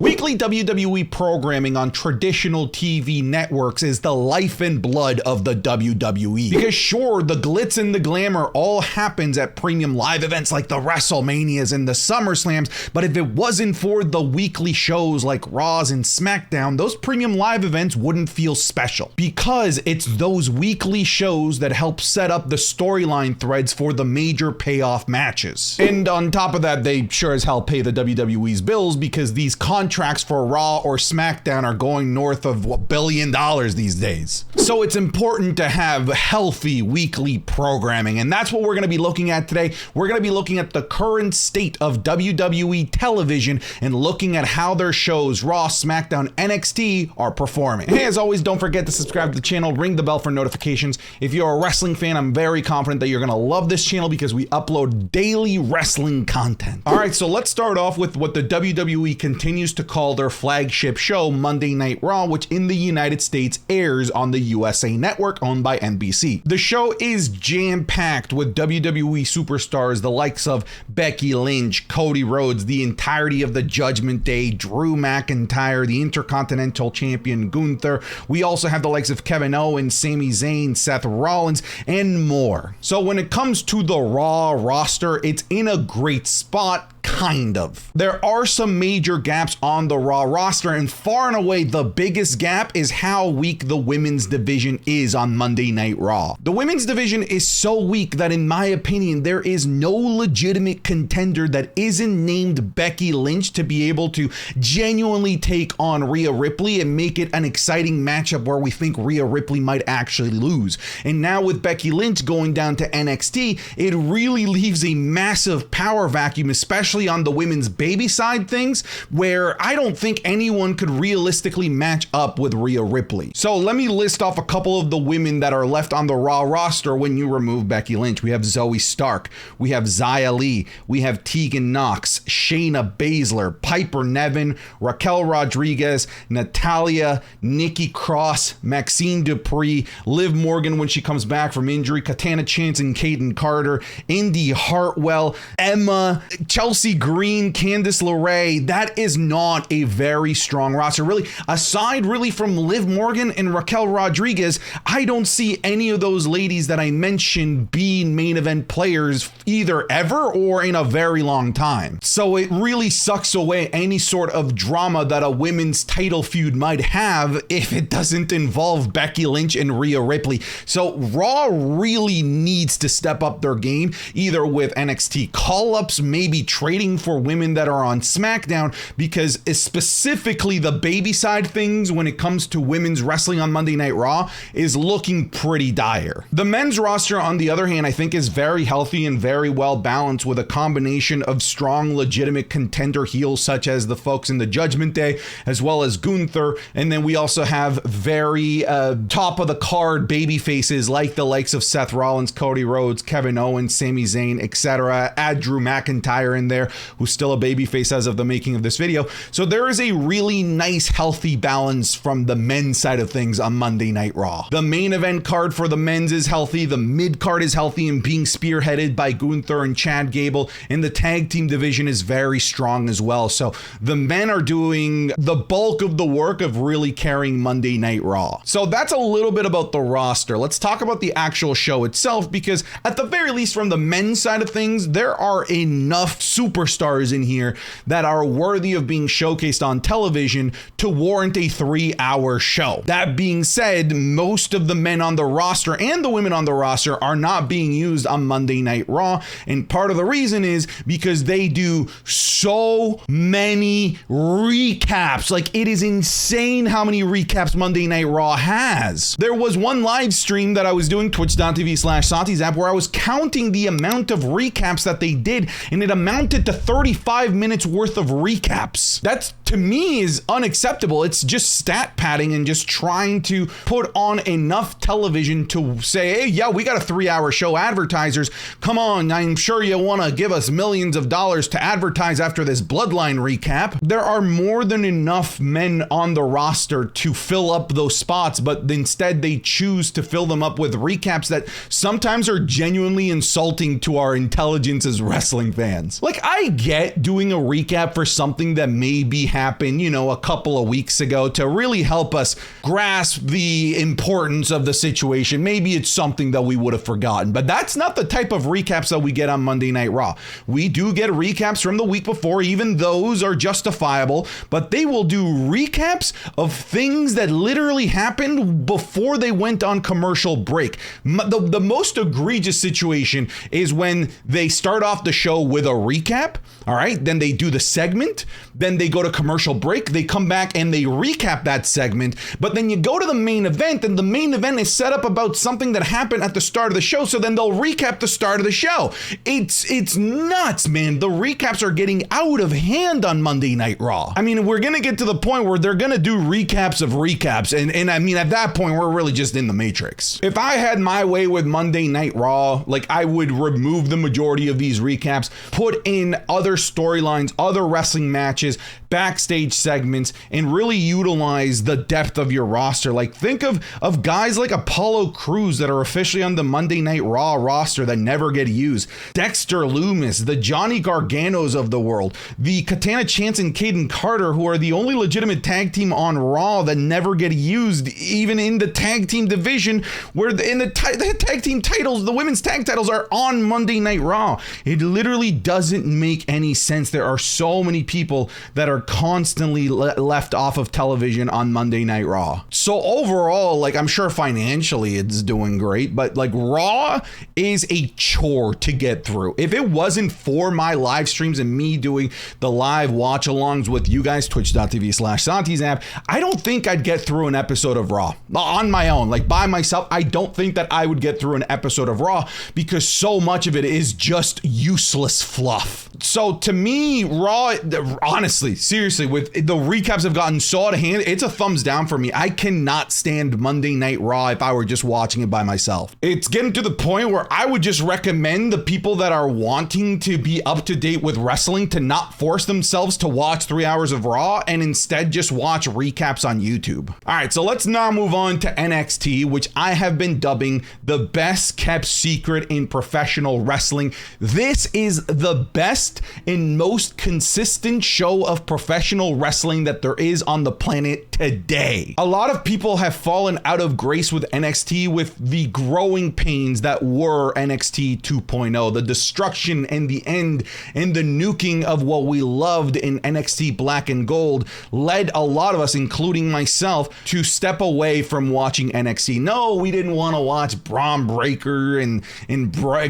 Weekly WWE programming on traditional TV networks is the life and blood of the WWE. Because sure, the glitz and the glamour all happens at premium live events like the WrestleManias and the SummerSlams, but if it wasn't for the weekly shows like Raws and Smackdown, those premium live events wouldn't feel special. Because it's those weekly shows that help set up the storyline threads for the major payoff matches. And on top of that, they sure as hell pay the WWE's bills because these contracts for Raw or Smackdown are going north of $1 billion these days. So it's important to have healthy weekly programming, and that's what we're going to be looking at today. We're going to be looking at the current state of WWE television and looking at how their shows Raw, Smackdown, NXT are performing. Hey, as always, don't forget to subscribe to the channel, ring the bell for notifications. If you're a wrestling fan, I'm very confident that you're going to love this channel because we upload daily wrestling content. All right, so let's start off with what the WWE continues to call their flagship show, Monday Night Raw, which in the United States airs on the USA Network owned by NBC. The show is jam-packed with WWE superstars, the likes of Becky Lynch, Cody Rhodes, the entirety of the Judgment Day, Drew McIntyre, the Intercontinental Champion Gunther. We also have the likes of Kevin Owens, Sami Zayn, Seth Rollins, and more. So when it comes to the Raw roster, it's in a great spot. Kind of. There are some major gaps on the Raw roster, and far and away the biggest gap is how weak the women's division is on Monday Night Raw. The women's division is so weak that in my opinion there is no legitimate contender that isn't named Becky Lynch to be able to genuinely take on Rhea Ripley and make it an exciting matchup where we think Rhea Ripley might actually lose. And now with Becky Lynch going down to NXT, it really leaves a massive power vacuum, especially on the women's baby side things, where I don't think anyone could realistically match up with Rhea Ripley. So let me list off a couple of the women that are left on the Raw roster when you remove Becky Lynch. We have Zoe Stark, we have Xia Li, we have Tegan Nox, Shayna Baszler, Piper Niven, Raquel Rodriguez, Natalya, Nikki Cross, Maxine Dupree, Liv Morgan when she comes back from injury, Katana Chance and Kaden Carter, Indy Hartwell, Emma, Chelsea Green, Candice LeRae. That is not a very strong roster. Really, aside really from Liv Morgan and Raquel Rodriguez, I don't see any of those ladies that I mentioned being main event players either ever or in a very long time. So it really sucks away any sort of drama that a women's title feud might have if it doesn't involve Becky Lynch and Rhea Ripley. So Raw really needs to step up their game, either with NXT call-ups, maybe trading for women that are on Smackdown, because specifically the baby side things when it comes to women's wrestling on Monday Night Raw is looking pretty dire. The men's roster, on the other hand, I think is very healthy and very well balanced with a combination of strong, legitimate contender heels such as the folks in the Judgment Day, as well as Gunther. And then we also have very top of the card baby faces like the likes of Seth Rollins, Cody Rhodes, Kevin Owens, Sami Zayn, etc. Add Drew McIntyre in there, who's still a babyface as of the making of this video. So there is a really nice, healthy balance from the men's side of things on Monday Night Raw. The main event card for the men's is healthy, the mid card is healthy and being spearheaded by Gunther and Chad Gable, and the tag team division is very strong as well. So the men are doing the bulk of the work of really carrying Monday Night Raw. So that's a little bit about the roster. Let's talk about the actual show itself, because at the very least from the men's side of things, there are enough superstars in here that are worthy of being showcased on television to warrant a 3-hour show. That being said, most of the men on the roster and the women on the roster are not being used on Monday Night Raw, and part of the reason is because they do so many recaps. Like, it is insane how many recaps Monday Night Raw has. There was one live stream that I was doing, twitch.tv/SantiZap, where I was counting the amount of recaps that they did, and it amounted to 35 minutes worth of recaps. That's, to me, is unacceptable. It's just stat padding and just trying to put on enough television to say, hey, yeah, we got a 3-hour show. Advertisers, come on, I'm sure you want to give us millions of dollars to advertise after this Bloodline recap. There are more than enough men on the roster to fill up those spots, but instead they choose to fill them up with recaps that sometimes are genuinely insulting to our intelligence as wrestling fans. Like, I I get doing a recap for something that maybe happened, a couple of weeks ago to really help us grasp the importance of the situation. Maybe it's something that we would have forgotten, but that's not the type of recaps that we get on Monday Night Raw. We do get recaps from the week before, even those are justifiable, but they will do recaps of things that literally happened before they went on commercial break. The most egregious situation is when they start off the show with a recap, all right? Then they do the segment, then they go to commercial break, they come back and they recap that segment, but then you go to the main event and the main event is set up about something that happened at the start of the show, so then they'll recap the start of the show. It's nuts, man. The recaps are getting out of hand on Monday Night Raw. I mean, we're gonna get to the point where they're gonna do recaps of recaps, and I mean, at that point, we're really just in the Matrix. If I had my way with Monday Night Raw, like, I would remove the majority of these recaps, put in other storylines, other wrestling matches, backstage segments, and really utilize the depth of your roster. Like, think of guys like Apollo Crews that are officially on the Monday Night Raw roster that never get used. Dexter Lumis, the Johnny Garganos of the world, the Katana Chance and Caden Carter, who are the only legitimate tag team on Raw that never get used, even in the tag team division, where the tag team titles, the women's tag titles, are on Monday Night Raw. It literally doesn't make any sense. There are so many people that are constantly left off of television on Monday Night Raw. So overall, like, I'm sure financially it's doing great, but like, Raw is a chore to get through. If it wasn't for my live streams and me doing the live watch alongs with you guys, twitch.tv/Santi's app, I don't think I'd get through an episode of Raw on my own, like by myself. I don't think that I would get through an episode of Raw because so much of it is just useless fluff. So to me, Raw, honestly, seriously, with the recaps have gotten so out of hand, it's a thumbs down for me. I cannot stand Monday Night Raw if I were just watching it by myself. It's getting to the point where I would just recommend the people that are wanting to be up to date with wrestling to not force themselves to watch 3 hours of Raw and instead just watch recaps on YouTube. All right, so let's now move on to NXT, which I have been dubbing the best kept secret in professional wrestling. This is the best and most consistent show of professional wrestling that there is on the planet today. A lot of people have fallen out of grace with NXT with the growing pains that were NXT 2.0, the destruction and the end and the nuking of what we loved in NXT Black and Gold led a lot of us, including myself, to step away from watching NXT. No, we didn't want to watch Braun Breaker and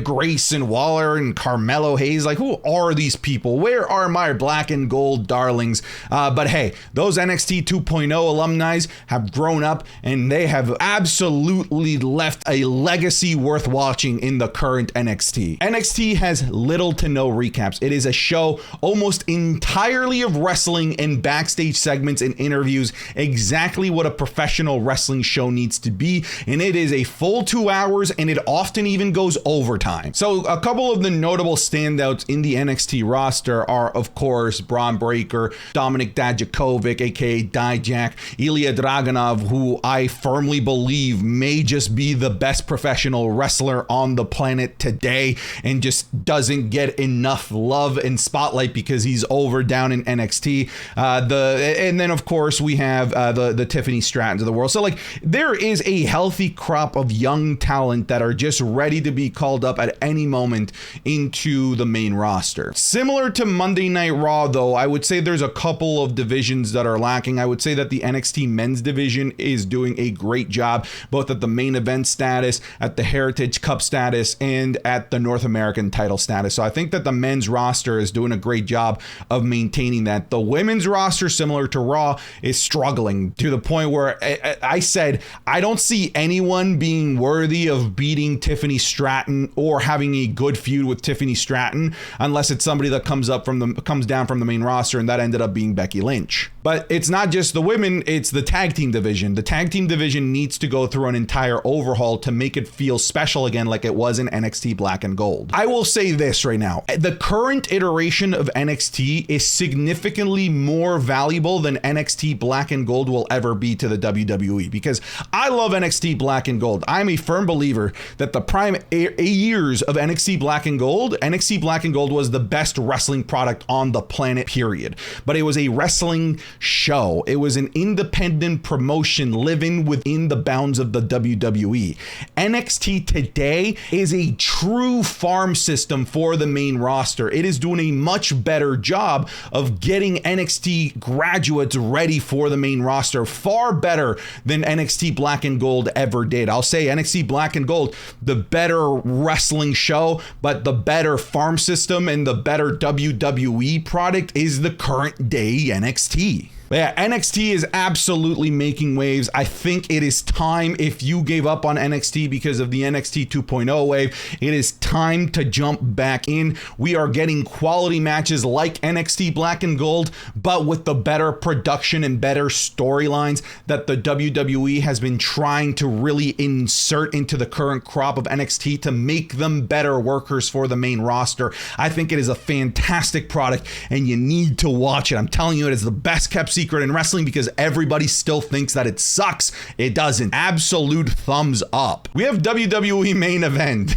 Grayson Waller and Carmelo Hayes. Like, who are these people? Where are my Black and Gold darlings? But hey, those NXT 2.0 alumni have grown up and they have absolutely left a legacy worth watching in the current NXT. NXT has little to no recaps. It is a show almost entirely of wrestling and backstage segments and interviews, exactly what a professional wrestling show needs to be, and it is a full 2 hours, and it often even goes overtime. So a couple of the notable standouts in the NXT roster are, of course, Braun Breaker, Dominik Dijakovic, aka Dijak, Ilya Dragunov, who I firmly believe may just be the best professional wrestler on the planet today and just doesn't get enough love and spotlight because he's over down in NXT. And then of course we have the Tiffany Strattons of the world. So like, there is a healthy crop of young talent that are just ready to be called up at any moment into the main roster. Similar to Monday Night Raw, though, I would say there's a couple of divisions that are lacking. I would say that the NXT men's division is doing a great job, both at the main event status, at the Heritage Cup status, and at the North American title status. So I think that the men's roster is doing a great job of maintaining that. The women's roster, similar to Raw, is struggling to the point where I said I don't see anyone being worthy of beating Tiffany Stratton or having a good feud with Tiffany Stratton unless it's somebody that comes down from the main roster, and that ended up being Becky Lynch. But it's not just the women, women, it's the tag team division. The tag team division needs to go through an entire overhaul to make it feel special again, like it was in NXT Black and Gold. I will say this right now. The current iteration of NXT is significantly more valuable than NXT Black and Gold will ever be to the WWE, because I love NXT Black and Gold. I'm a firm believer that the prime years of NXT Black and Gold was the best wrestling product on the planet, period. But it was a wrestling show. It was an independent promotion living within the bounds of the WWE. NXT today is a true farm system for the main roster. It is doing a much better job of getting NXT graduates ready for the main roster, far better than NXT Black and Gold ever did. I'll say NXT Black and Gold, the better wrestling show, but the better farm system and the better WWE product is the current day NXT. But yeah, NXT is absolutely making waves. I think it is time, if you gave up on NXT because of the NXT 2.0 wave, it is time to jump back in. We are getting quality matches like NXT Black and Gold, but with the better production and better storylines that the WWE has been trying to really insert into the current crop of NXT to make them better workers for the main roster. I think it is a fantastic product and you need to watch it. I'm telling you, it is the best kept secret in wrestling because everybody still thinks that it sucks. It doesn't. Absolute thumbs up. We have WWE main event.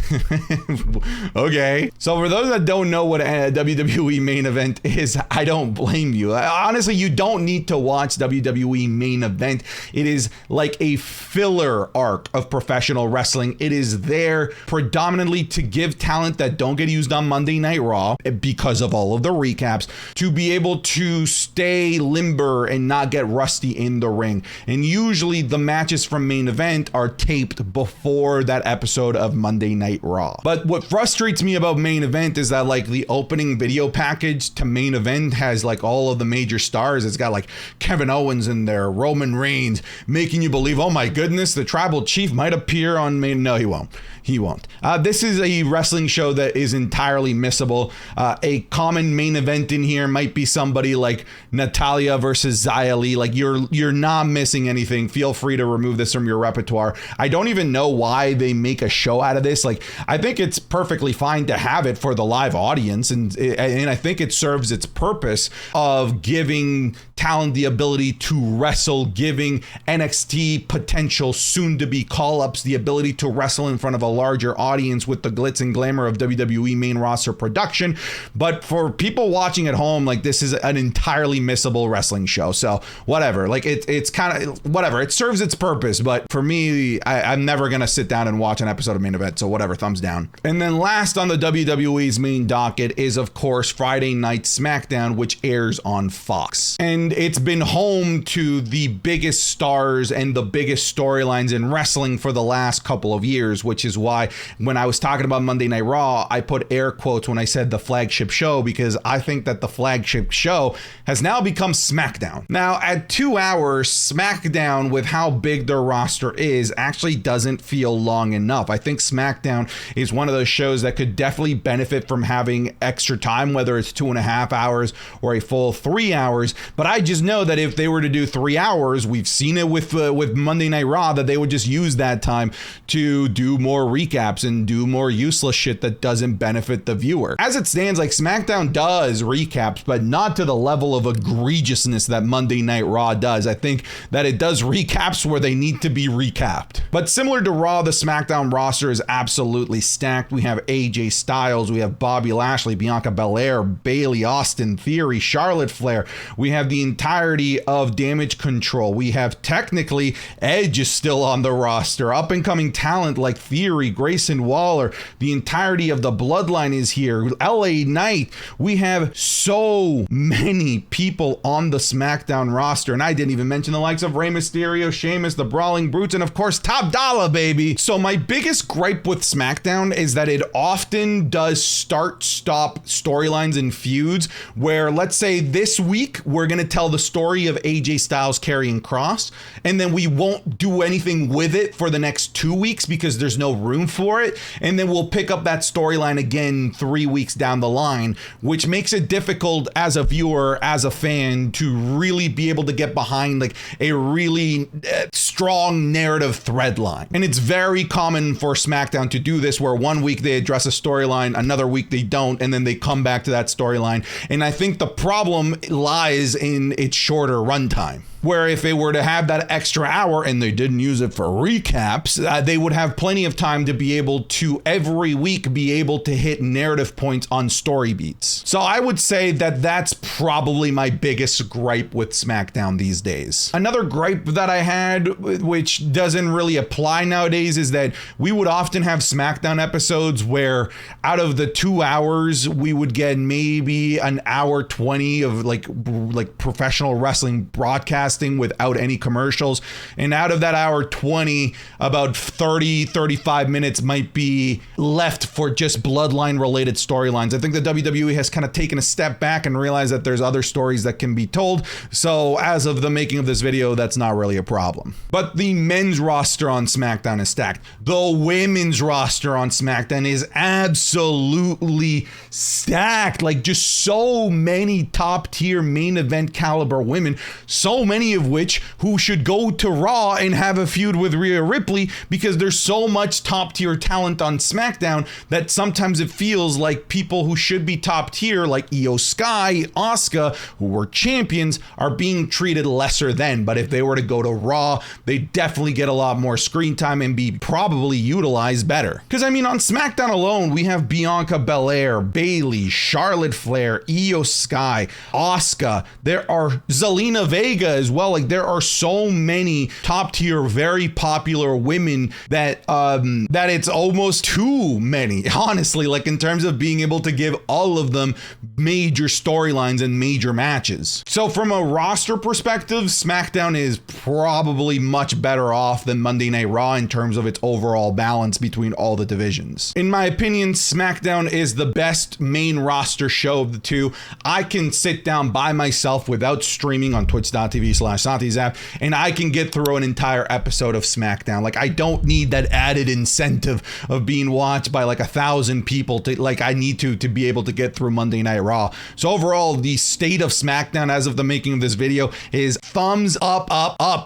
Okay. So for those that don't know what a WWE main event is, I don't blame you. Honestly, you don't need to watch WWE main event. It is like a filler arc of professional wrestling. It is there predominantly to give talent that don't get used on Monday Night Raw because of all of the recaps to be able to stay limber and not get rusty in the ring. And usually the matches from main event are taped before that episode of Monday Night Raw. But what frustrates me about main event is that like the opening video package to main event has like all of the major stars. It's got like Kevin Owens in there, Roman Reigns, making you believe, oh my goodness, the tribal chief might appear on main. No, he won't. He won't. This is a wrestling show that is entirely missable. A common main event in here might be somebody like Natalya versus Xia Li. Like you're not missing anything. Feel free to remove this from your repertoire. I don't even know why they make a show out of this. Like I think it's perfectly fine to have it for the live audience, and I think it serves its purpose of giving talent the ability to wrestle, giving NXT potential soon-to-be call-ups the ability to wrestle in front of a larger audience with the glitz and glamour of WWE main roster production. But for people watching at home, like this is an entirely missable wrestling show. So whatever, like it's kind of whatever. It serves its purpose, but for me, I'm never gonna sit down and watch an episode of main event. So whatever, thumbs down. And then last on the WWE's main docket is of course Friday Night Smackdown, which airs on Fox. And it's been home to the biggest stars and the biggest storylines in wrestling for the last couple of years, which is why when I was talking about Monday Night Raw, I put air quotes when I said the flagship show, because I think that the flagship show has now become Smackdown. Now at 2 hours, Smackdown, with how big their roster is, actually doesn't feel long enough. I think Smackdown is one of those shows that could definitely benefit from having extra time, whether it's 2.5 hours or a full 3 hours. But I just know that if they were to do 3 hours, we've seen it with Monday Night Raw, that they would just use that time to do more recaps and do more useless shit that doesn't benefit the viewer. As it stands, like SmackDown does recaps, but not to the level of egregiousness that Monday Night Raw does. I think that it does recaps where they need to be recapped. But similar to Raw, the SmackDown roster is absolutely stacked. We have AJ Styles, we have Bobby Lashley, Bianca Belair, Bayley, Austin Theory, Charlotte Flair. We have the entirety of Damage Control. We have technically Edge is still on the roster. Up and coming talent like Theory, Grayson Waller, the entirety of the Bloodline is here. LA Knight. We have so many people on the SmackDown roster, and I didn't even mention the likes of Rey Mysterio, Sheamus, the Brawling Brutes, and of course Top Dollar, baby. So my biggest gripe with SmackDown is that it often does start-stop storylines and feuds where, let's say this week we're going to tell the story of AJ Styles carrying Cross, and then we won't do anything with it for the next 2 weeks because there's no room for it, and then we'll pick up that storyline again 3 weeks down the line, which makes it difficult as a viewer, as a fan, to really be able to get behind like a really strong narrative thread line. And it's very common for SmackDown to do this, where one week they address a storyline, another week they don't, and then they come back to that storyline. And I think the problem lies in its shorter runtime, where if they were to have that extra hour and they didn't use it for recaps, they would have plenty of time to be able to every week be able to hit narrative points on story beats. So I would say that that's probably my biggest gripe with SmackDown these days. Another gripe that I had, which doesn't really apply nowadays, is that we would often have SmackDown episodes where out of the 2 hours, we would get maybe an hour 20 of like professional wrestling broadcast without any commercials, and out of that hour 20, about 35 minutes might be left for just bloodline related storylines. I think the WWE has kind of taken a step back and realized that there's other stories that can be told. So as of the making of this video, that's not really a problem. But the men's roster on SmackDown is stacked. The women's roster on SmackDown is absolutely stacked. Like, just so many top tier main event caliber women, so many of which who should go to Raw and have a feud with Rhea Ripley, because there's so much top tier talent on SmackDown that sometimes it feels like people who should be top tier, like Io Sky, Asuka, who were champions, are being treated lesser than. But if they were to go to Raw, they definitely get a lot more screen time and be probably utilized better. Because I mean, on SmackDown alone, we have Bianca Belair, Bayley, Charlotte Flair, Io Sky, Asuka. There are Zelina Vega as well. Like, there are so many top tier, very popular women that that it's almost too many, honestly, like in terms of being able to give all of them major storylines and major matches. So from a roster perspective, SmackDown is probably much better off than Monday Night Raw in terms of its overall balance between all the divisions. In my opinion, SmackDown is the best main roster show of the two. I can sit down by myself without streaming on twitch.tv/SantiZap, and I can get through an entire episode of SmackDown. Like, I don't need that added incentive of being watched by like 1,000 people to, like, I need to be able to get through Monday Night Raw. So overall, the state of SmackDown as of the making of this video is thumbs up,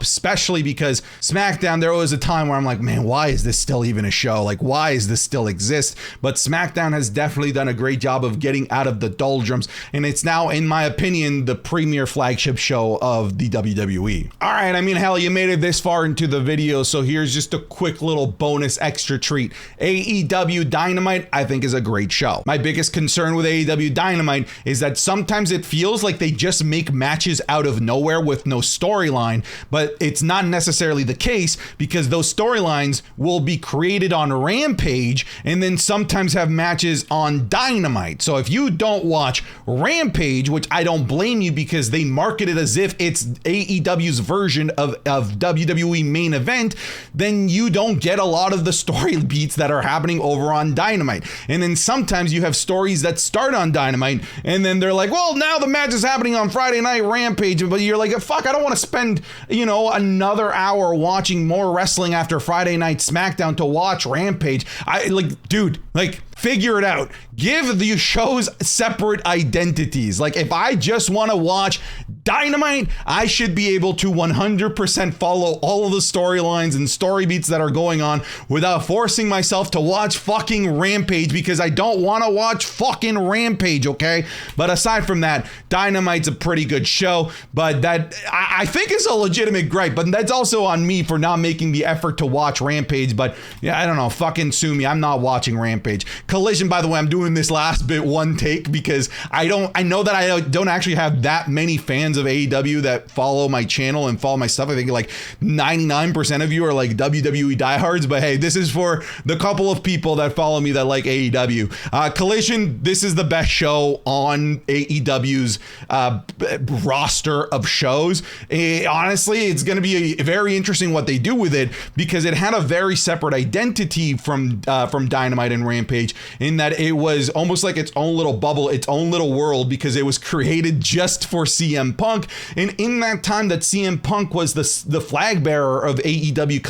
especially because SmackDown, there was a time where I'm like, man, why is this still even a show? Like, why does this still exist? But SmackDown has definitely done a great job of getting out of the doldrums, and it's now, in my opinion, the premier flagship show of the WWE. All right, I mean, hell, you made it this far into the video, so here's just a quick little bonus extra treat. AEW Dynamite, I think, is a great show. My biggest concern with AEW Dynamite is that sometimes it feels like they just make matches out of nowhere with no storyline, but it's not necessarily the case, because those storylines will be created on Rampage and then sometimes have matches on Dynamite. So if you don't watch Rampage, which I don't blame you, because they market it as if it's AEW's version of WWE main event, then you don't get a lot of the story beats that are happening over on Dynamite. And then sometimes you have stories that start on Dynamite and then they're like, well, now the match is happening on Friday Night Rampage, but you're like, fuck, I don't want to spend, another hour watching more wrestling after Friday Night SmackDown to watch Rampage. Figure it out. Give the shows separate identities. Like, if I just want to watch Dynamite, I should be able to 100% follow all of the storylines and story beats that are going on without forcing myself to watch fucking Rampage, because I don't want to watch fucking Rampage, okay? But aside from that, Dynamite's a pretty good show, but that I think is a legitimate gripe, but that's also on me for not making the effort to watch Rampage. But yeah, I don't know, fucking sue me, I'm not watching Rampage. Collision, by the way, I'm doing this last bit one take because I know that I don't actually have that many fans of AEW that follow my channel and follow my stuff. I think like 99% of you are like WWE diehards, but hey, this is for the couple of people that follow me that like AEW. Collision, this is the best show on AEW's roster of shows. Honestly, it's going to be very interesting what they do with it, because it had a very separate identity from Dynamite and Rampage, in that it was almost like its own little bubble, its own little world, because it was created just for CM Punk. And in that time that CM Punk was the flag bearer of AEW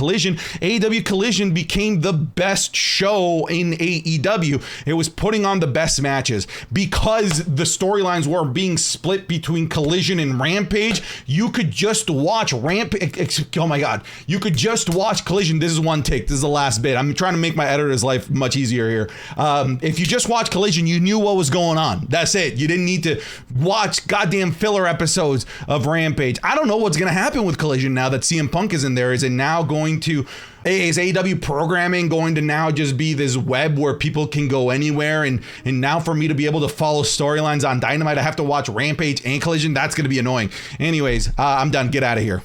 Collision became the best show in AEW. It was putting on the best matches because the storylines were being split between Collision and Rampage. You could just watch oh my God, you could just watch Collision. This is one take. This is the last bit. I'm trying to make my editor's life much easier here. If you just watch Collision, you knew what was going on. That's it. You didn't need to watch goddamn filler episodes of Rampage. I don't know what's going to happen with Collision now that CM Punk is in there. Is AEW programming going to now just be this web where people can go anywhere? And now for me to be able to follow storylines on Dynamite, I have to watch Rampage and Collision. That's going to be annoying. Anyways, I'm done. Get out of here.